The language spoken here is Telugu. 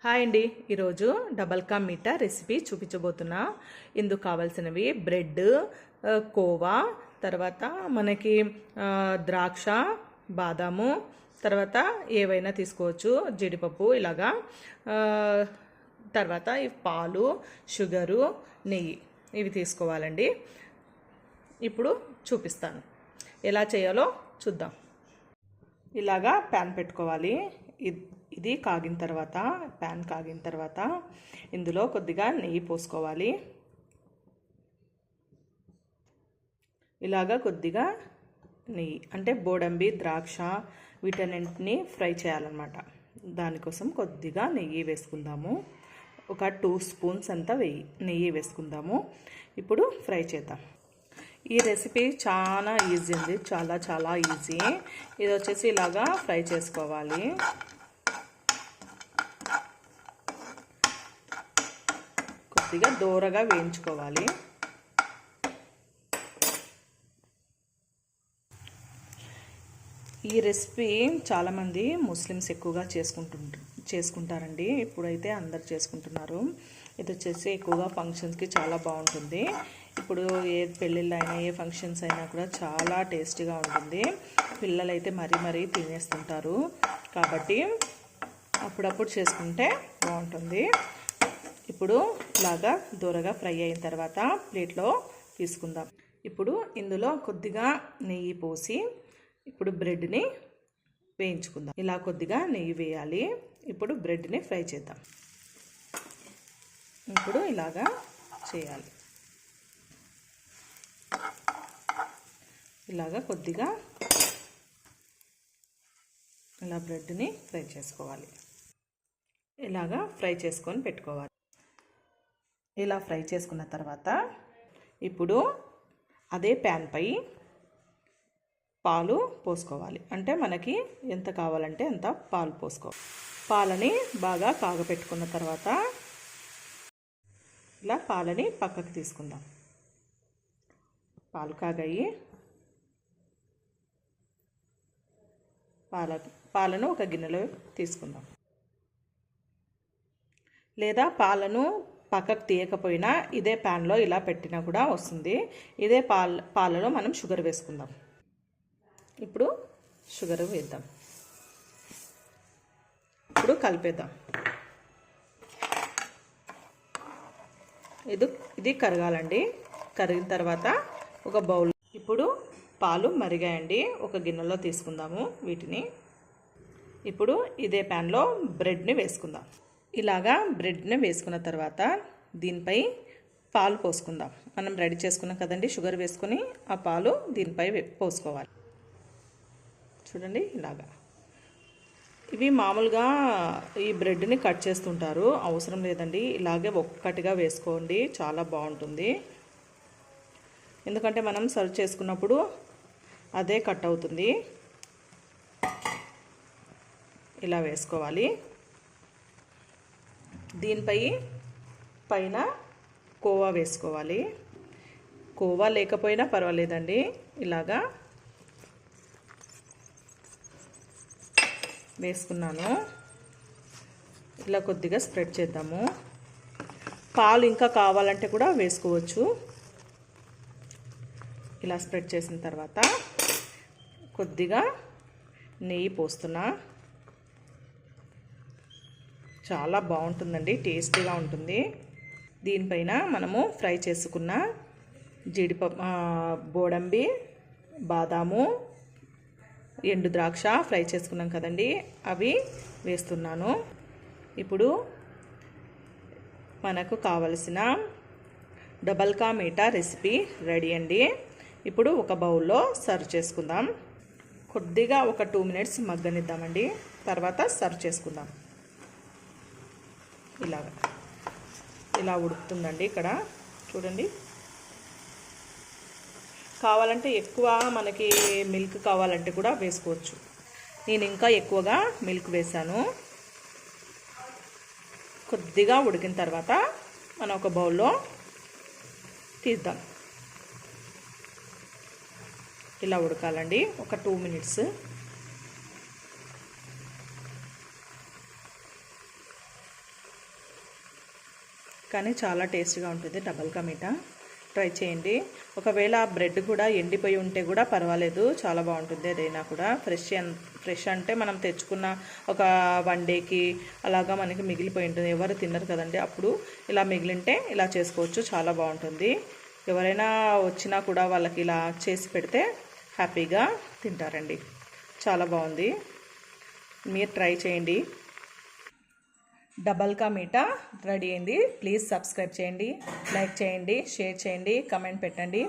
హాయ్ అండి, ఈరోజు డబల్ కా మీఠా రెసిపీ చూపించబోతున్నా. ఇందుకు కావాల్సినవి బ్రెడ్, కోవా, తర్వాత మనకి ద్రాక్ష, బాదాము, తర్వాత ఏవైనా తీసుకోవచ్చు, జీడిపప్పు ఇలాగా, తర్వాత పాలు, షుగరు, నెయ్యి ఇవి తీసుకోవాలండి. ఇప్పుడు చూపిస్తాను ఎలా చేయాలో చూద్దాం. ఇలాగా ప్యాన్ పెట్టుకోవాలి. ఇది కాగిన తర్వాత, ప్యాన్ కాగిన తర్వాత ఇందులో కొద్దిగా నెయ్యి పోసుకోవాలి. ఇలాగా కొద్దిగా నెయ్యి అంటే బోడంబి, ద్రాక్ష వీటన్నింటినీ ఫ్రై చేయాలన్నమాట. దానికోసం కొద్దిగా నెయ్యి వేసుకుందాము. ఒక 2 స్పూన్స్ అంతా నెయ్యి వేసుకుందాము. ఇప్పుడు ఫ్రై చేద్దాం. ఈ రెసిపీ చాలా ఈజీ అండి, చాలా ఈజీ. ఇది వచ్చేసి ఇలాగా ఫ్రై చేసుకోవాలి. కొద్దిగా దూరగా వేయించుకోవాలి. ఈ రెసిపీ చాలామంది ముస్లిమ్స్ ఎక్కువగా చేసుకుంటారండి. ఇప్పుడైతే అందరు చేసుకుంటున్నారు. ఇది వచ్చేసి ఎక్కువగా ఫంక్షన్స్కి చాలా బాగుంటుంది. ఇప్పుడు ఏ పెళ్ళిళ్ళు అయినా ఏ ఫంక్షన్స్ అయినా కూడా చాలా టేస్టీగా ఉంటుంది. పిల్లలైతే మరీ తినేస్తుంటారు. కాబట్టి అప్పుడప్పుడు చేసుకుంటే బాగుంటుంది. ఇప్పుడు ఇలాగా దూరగా ఫ్రై అయిన తర్వాత ప్లేట్లో తీసుకుందాం. ఇప్పుడు ఇందులో కొద్దిగా నెయ్యి పోసి ఇప్పుడు బ్రెడ్ని వేయించుకుందాం. ఇలా కొద్దిగా నెయ్యి వేయాలి. ఇప్పుడు బ్రెడ్ని ఫ్రై చేద్దాం. ఇప్పుడు ఇలాగా చేయాలి. ఇలాగా కొద్దిగా ఇలా బ్రెడ్ని ఫ్రై చేసుకోవాలి. ఇలాగా ఫ్రై చేసుకొని పెట్టుకోవాలి. ఇలా ఫ్రై చేసుకున్న తర్వాత ఇప్పుడు అదే ప్యాన్పై పాలు పోసుకోవాలి. అంటే మనకి ఎంత కావాలంటే అంత పాలు పోసుకోవాలి. పాలని బాగా కాగపెట్టుకున్న తర్వాత ఇలా పాలని పక్కకు తీసుకుందాం. పాలు కాగాయి. పాలను ఒక గిన్నెలో తీసుకుందాం. లేదా పాలను పక్కకు తీయకపోయినా ఇదే ప్యాన్లో ఇలా పెట్టినా కూడా వస్తుంది. ఇదే పాలలో మనం షుగర్ వేసుకుందాం. ఇప్పుడు షుగర్ వేద్దాం. ఇప్పుడు కలిపేద్దాం. ఇది కరగాలండి. కరిగిన తర్వాత ఒక బౌల్. ఇప్పుడు పాలు మరిగాయండి. ఒక గిన్నెలో తీసుకుందాము వీటిని. ఇప్పుడు ఇదే ప్యాన్లో బ్రెడ్ని వేసుకుందాం. ఇలాగా బ్రెడ్ని వేసుకున్న తర్వాత దీనిపై పాలు పోసుకుందాం. మనం రెడీ చేసుకున్నాం కదండి, షుగర్ వేసుకొని ఆ పాలు దీనిపై పోసుకోవాలి. చూడండి ఇలాగా. ఇవి మామూలుగా ఈ బ్రెడ్ని కట్ చేస్తుంటారు, అవసరం లేదండి. ఇలాగే ఒక్కటిగా వేసుకోండి, చాలా బాగుంటుంది. ఎందుకంటే మనం సర్వ్ చేసుకున్నప్పుడు అదే కట్ అవుతుంది. ఇలా వేసుకోవాలి. దీనిపై పైన కోవా వేసుకోవాలి. కోవా లేకపోయినా పర్వాలేదండి. ఇలాగా వేసుకున్నాను. ఇలా కొద్దిగా స్ప్రెడ్ చేద్దాము. పాలు ఇంకా కావాలంటే కూడా వేసుకోవచ్చు. ఇలా స్ప్రెడ్ చేసిన తర్వాత కొద్దిగా నెయ్యి పోస్తున్నా. చాలా బాగుంటుందండి, టేస్టీగా ఉంటుంది. దీనిపైన మనము ఫ్రై చేసుకున్న జీడిపప్పు, బోడంబి, బాదాము, ఎండు ద్రాక్ష ఫ్రై చేసుకున్నాం కదండి, అవి వేస్తున్నాను. ఇప్పుడు మనకు కావలసిన double ka meetha recipe ready అండి. ఇప్పుడు ఒక బౌల్లో సర్వ్ చేసుకుందాం. కొద్దిగా ఒక 2 మినిట్స్ మగ్గనిద్దామండి. తర్వాత సర్వ్ చేసుకుందాం. ఇలా ఉడుకుతుందండి. ఇక్కడ చూడండి. కావాలంటే ఎక్కువ మనకి మిల్క్ కావాలంటే కూడా వేసుకోవచ్చు. నేను ఇంకా ఎక్కువగా మిల్క్ వేసాను. కొద్దిగా ఉడికిన తర్వాత మనం ఒక బౌల్లో తీద్దాం. ఇలా ఉడకాలండి ఒక 2 మినిట్స్. కానీ చాలా టేస్టీగా ఉంటుంది డబల్ కా మీఠా. ట్రై చేయండి. ఒకవేళ బ్రెడ్ కూడా ఎండిపోయి ఉంటే కూడా పర్వాలేదు, చాలా బాగుంటుంది. అదైనా కూడా ఫ్రెష్ అంటే మనం తెచ్చుకున్న ఒక 1 డేకి అలాగా మనకి మిగిలిపోయి ఉంటుంది, ఎవరు తినరు కదండి. అప్పుడు ఇలా మిగిలింటే ఇలా చేసుకోవచ్చు, చాలా బాగుంటుంది. ఎవరైనా వచ్చినా కూడా వాళ్ళకి ఇలా చేసి పెడితే హ్యాపీగా తింటారండి. చాలా బాగుంది, మీరు ట్రై చేయండి. డబల్ కా మీఠా రెడీ అయింది. ప్లీజ్ సబ్స్క్రైబ్ చేయండి, లైక్ చేయండి, షేర్ చేయండి, కమెంట్ పెట్టండి.